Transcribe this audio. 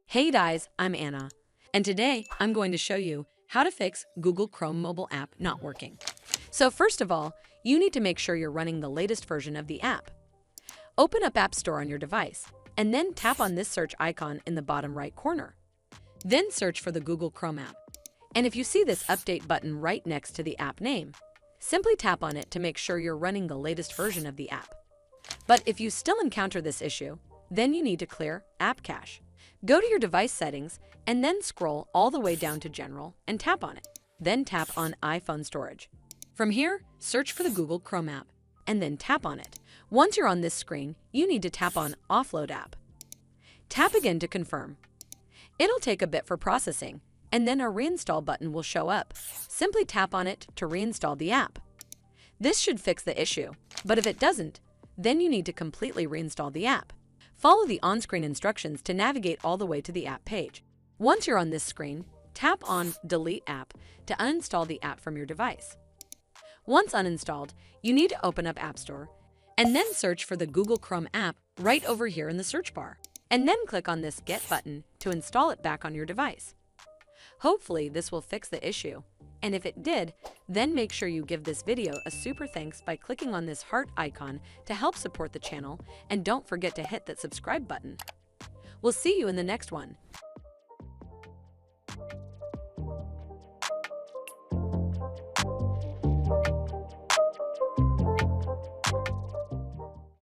Hey guys, I'm Anna, and today I'm going to show you how to fix Google Chrome mobile app not working. So first of all, you need to make sure you're running the latest version of the app. Open up App Store on your device, and then tap on this search icon in the bottom right corner. Then search for the Google Chrome app. And if you see this update button right next to the app name, simply tap on it to make sure you're running the latest version of the app. But if you still encounter this issue, then you need to clear App Cache. Go to your device settings and then scroll all the way down to General and tap on it. Then tap on iPhone Storage. From here, search for the Google Chrome app and then tap on it. Once you're on this screen, you need to tap on Offload App. Tap again to confirm. It'll take a bit for processing, and then a reinstall button will show up. Simply tap on it to reinstall the app. This should fix the issue, but if it doesn't, then you need to completely reinstall the app. Follow the on-screen instructions to navigate all the way to the app page. Once you're on this screen, tap on Delete App to uninstall the app from your device. Once uninstalled, you need to open up App Store and then search for the Google Chrome app right over here in the search bar, and then click on this Get button to install it back on your device. Hopefully, this will fix the issue, and if it did, then make sure you give this video a super thanks by clicking on this heart icon to help support the channel, and don't forget to hit that subscribe button. We'll see you in the next one.